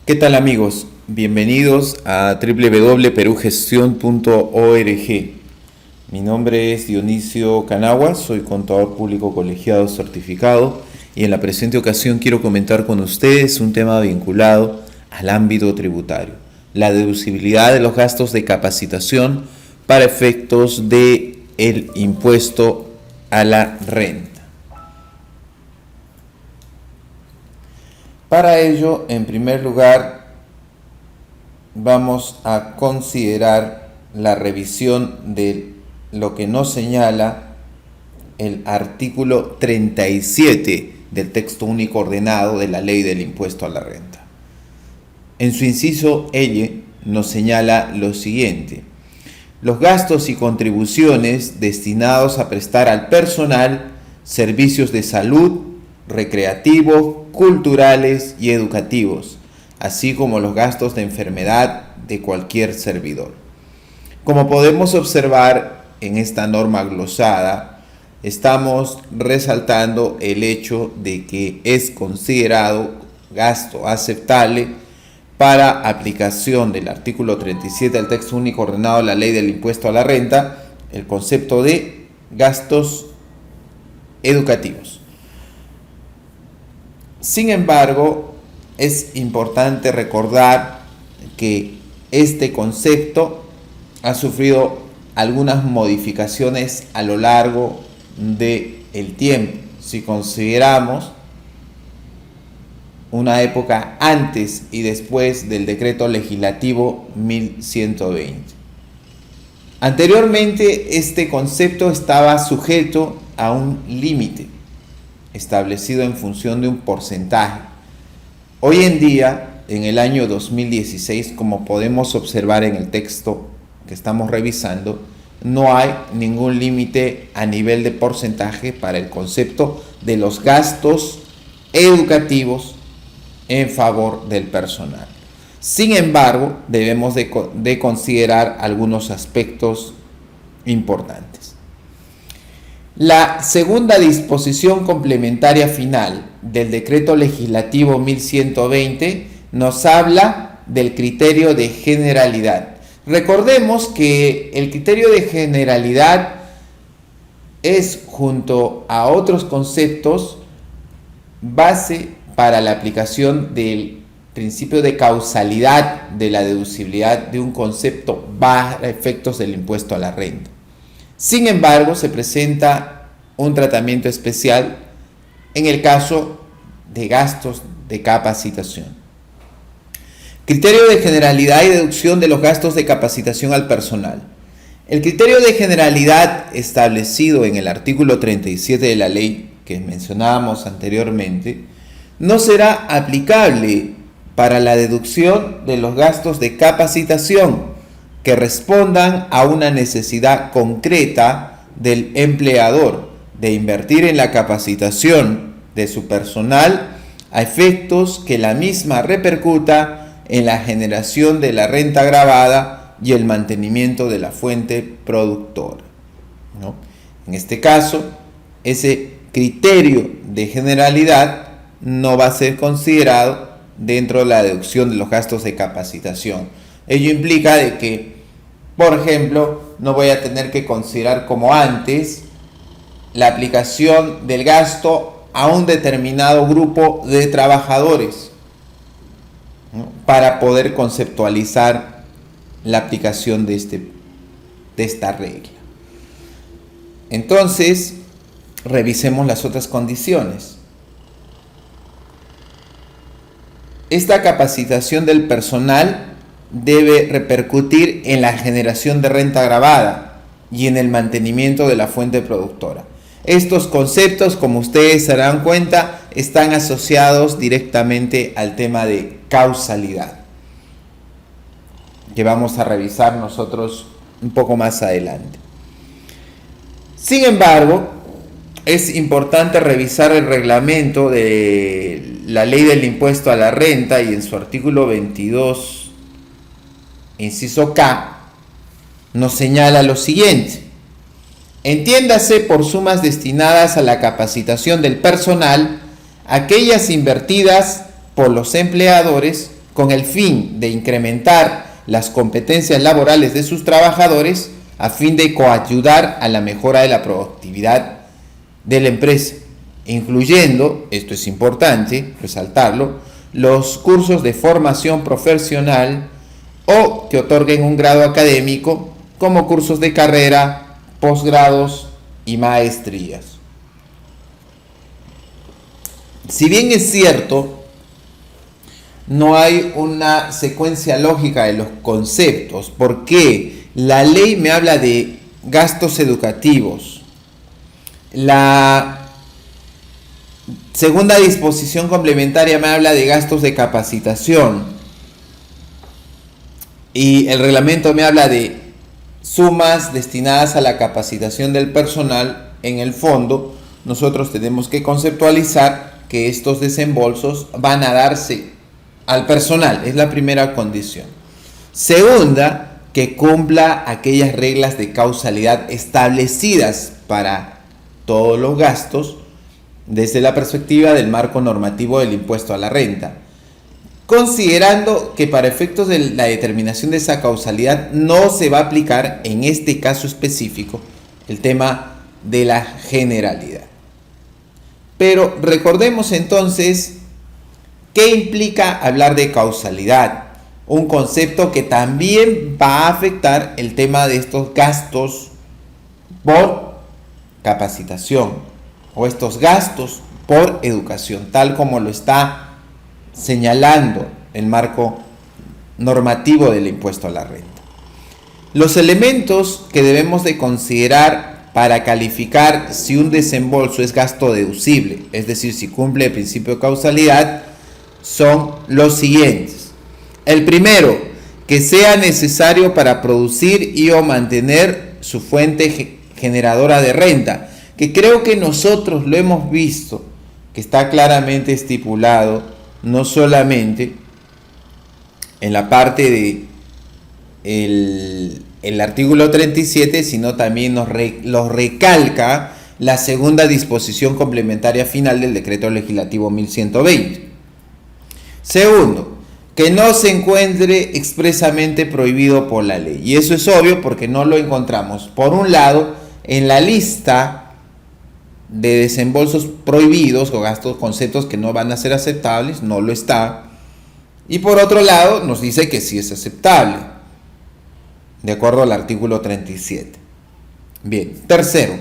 ¿Qué tal amigos? Bienvenidos a www.perugestion.org. Mi nombre es Dionisio Canagua, soy contador público colegiado certificado y en la presente ocasión quiero comentar con ustedes un tema vinculado al ámbito tributario, la deducibilidad de los gastos de capacitación para efectos del impuesto a la renta. Para ello, en primer lugar, vamos a considerar la revisión de lo que nos señala el artículo 37 del texto único ordenado de la Ley del Impuesto a la Renta. En su inciso L nos señala lo siguiente: los gastos y contribuciones destinados a prestar al personal servicios de salud, recreativos, culturales y educativos, así como los gastos de enfermedad de cualquier servidor. Como podemos observar en esta norma glosada, estamos resaltando el hecho de que es considerado gasto aceptable para aplicación del artículo 37 del texto único ordenado de la Ley del Impuesto a la Renta, el concepto de gastos educativos. Sin embargo, es importante recordar que este concepto ha sufrido algunas modificaciones a lo largo del tiempo. Si consideramos una época antes y después del decreto legislativo 1120. Anteriormente, este concepto estaba sujeto a un límite establecido en función de un porcentaje. Hoy en día, en el año 2016, como podemos observar en el texto que estamos revisando, no hay ningún límite a nivel de porcentaje para el concepto de los gastos educativos en favor del personal. Sin embargo, debemos de considerar algunos aspectos importantes. La segunda disposición complementaria final del decreto legislativo 1120 nos habla del criterio de generalidad. Recordemos que el criterio de generalidad es, junto a otros conceptos, base para la aplicación del principio de causalidad de la deducibilidad de un concepto para efectos del impuesto a la renta. Sin embargo, se presenta un tratamiento especial en el caso de gastos de capacitación. Criterio de generalidad y deducción de los gastos de capacitación al personal. El criterio de generalidad establecido en el artículo 37 de la ley que mencionábamos anteriormente no será aplicable para la deducción de los gastos de capacitación que respondan a una necesidad concreta del empleador de invertir en la capacitación de su personal a efectos que la misma repercuta en la generación de la renta gravada y el mantenimiento de la fuente productora, ¿no? En este caso, ese criterio de generalidad no va a ser considerado dentro de la deducción de los gastos de capacitación. Ello implica de que, por ejemplo, no voy a tener que considerar como antes la aplicación del gasto a un determinado grupo de trabajadores, ¿no?, para poder conceptualizar la aplicación de esta regla. Entonces, revisemos las otras condiciones. Esta capacitación del personal debe repercutir en la generación de renta gravada y en el mantenimiento de la fuente productora. Estos conceptos, como ustedes se darán cuenta, están asociados directamente al tema de causalidad, que vamos a revisar nosotros un poco más adelante. Sin embargo, es importante revisar el reglamento de la Ley del Impuesto a la Renta y en su artículo 22, inciso K, nos señala lo siguiente: entiéndase por sumas destinadas a la capacitación del personal aquellas invertidas por los empleadores con el fin de incrementar las competencias laborales de sus trabajadores a fin de coayudar a la mejora de la productividad de la empresa, incluyendo, esto es importante resaltarlo, los cursos de formación profesional o que otorguen un grado académico como cursos de carrera, posgrados y maestrías. Si bien es cierto, no hay una secuencia lógica de los conceptos, porque la ley me habla de gastos educativos, la segunda disposición complementaria me habla de gastos de capacitación y el reglamento me habla de sumas destinadas a la capacitación del personal. En el fondo, nosotros tenemos que conceptualizar que estos desembolsos van a darse al personal, es la primera condición. Segunda, que cumpla aquellas reglas de causalidad establecidas para todos los gastos desde la perspectiva del marco normativo del impuesto a la renta, considerando que para efectos de la determinación de esa causalidad no se va a aplicar en este caso específico el tema de la generalidad. Pero recordemos entonces qué implica hablar de causalidad, un concepto que también va a afectar el tema de estos gastos por capacitación o estos gastos por educación, tal como lo está señalando el marco normativo del impuesto a la renta. Los elementos que debemos de considerar para calificar si un desembolso es gasto deducible, es decir, si cumple el principio de causalidad, son los siguientes. El primero, que sea necesario para producir y o mantener su fuente generadora de renta, que creo que nosotros lo hemos visto, que está claramente estipulado, no solamente en la parte de el artículo 37, sino también lo recalca la segunda disposición complementaria final del decreto legislativo 1120. Segundo, que no se encuentre expresamente prohibido por la ley. Y eso es obvio porque no lo encontramos, por un lado, en la lista de desembolsos prohibidos o gastos, conceptos que no van a ser aceptables, no lo está. Y por otro lado, nos dice que sí es aceptable, de acuerdo al artículo 37. Bien, tercero,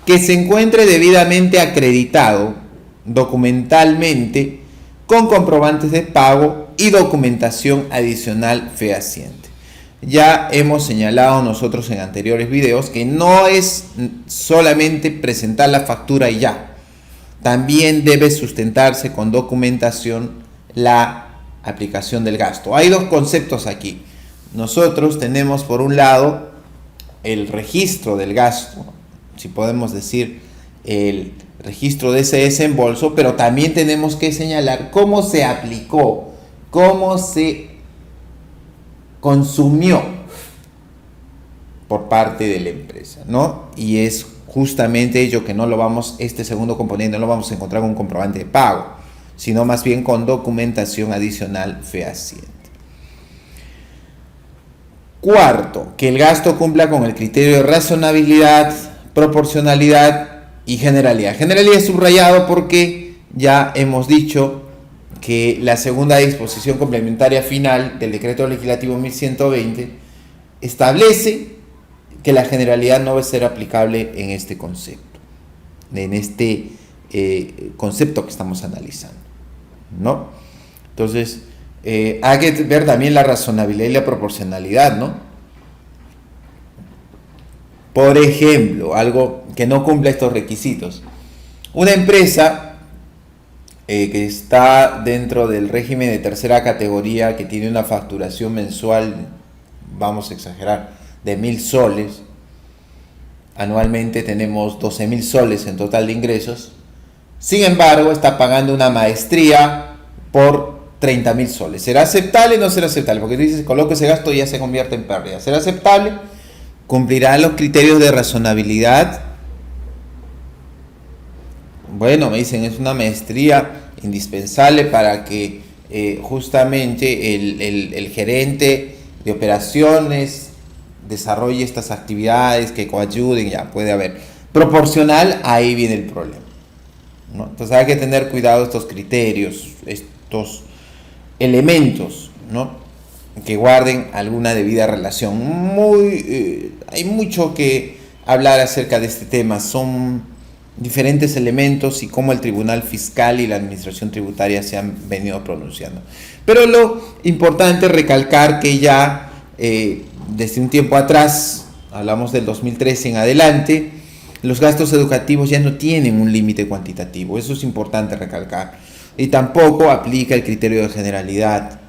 que se encuentre debidamente acreditado documentalmente con comprobantes de pago y documentación adicional fehaciente. Ya hemos señalado nosotros en anteriores videos que no es solamente presentar la factura y ya. También debe sustentarse con documentación la aplicación del gasto. Hay dos conceptos aquí. Nosotros tenemos por un lado el registro del gasto, si podemos decir el registro de ese desembolso, pero también tenemos que señalar cómo se aplicó, cómo se consumió por parte de la empresa, ¿no? Y es justamente ello que no lo vamos, este segundo componente no lo vamos a encontrar con un comprobante de pago, sino más bien con documentación adicional fehaciente. Cuarto, que el gasto cumpla con el criterio de razonabilidad, proporcionalidad y generalidad. Generalidad es subrayado porque ya hemos dicho que la segunda disposición complementaria final del decreto legislativo 1120 establece que la generalidad no va a ser aplicable en este concepto, en este concepto que estamos analizando, ¿no? Entonces, hay que ver también la razonabilidad y la proporcionalidad, ¿no? Por ejemplo, algo que no cumple estos requisitos. Una empresa que está dentro del régimen de tercera categoría, que tiene una facturación mensual, vamos a exagerar, de 1.000 soles, anualmente tenemos 12.000 soles en total de ingresos, sin embargo está pagando una maestría por 30.000 soles. ¿Será aceptable o no será aceptable? Porque dices, coloco ese gasto y ya se convierte en pérdida. ¿Será aceptable? ¿Cumplirá los criterios de razonabilidad? Bueno, me dicen, es una maestría indispensable para que justamente el gerente de operaciones desarrolle estas actividades que coayuden, ya puede haber. Proporcional, ahí viene el problema, ¿no? Entonces hay que tener cuidado estos criterios, estos elementos, ¿no? Que guarden alguna debida relación. Hay mucho que hablar acerca de este tema. Son diferentes elementos y cómo el Tribunal Fiscal y la Administración Tributaria se han venido pronunciando. Pero lo importante es recalcar que ya desde un tiempo atrás, hablamos del 2013 en adelante, los gastos educativos ya no tienen un límite cuantitativo. Eso es importante recalcar. Y tampoco aplica el criterio de generalidad,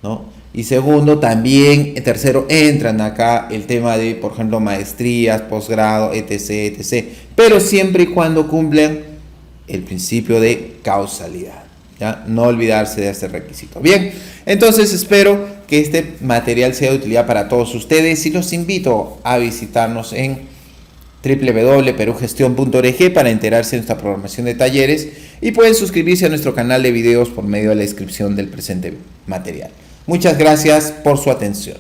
¿no? Y segundo, también, tercero, entran acá el tema de, por ejemplo, maestrías, posgrado, etc., etc. Pero siempre y cuando cumplan el principio de causalidad, ¿ya? No olvidarse de este requisito. Bien, entonces espero que este material sea de utilidad para todos ustedes y los invito a visitarnos en www.perugestion.org para enterarse de nuestra programación de talleres y pueden suscribirse a nuestro canal de videos por medio de la descripción del presente material. Muchas gracias por su atención.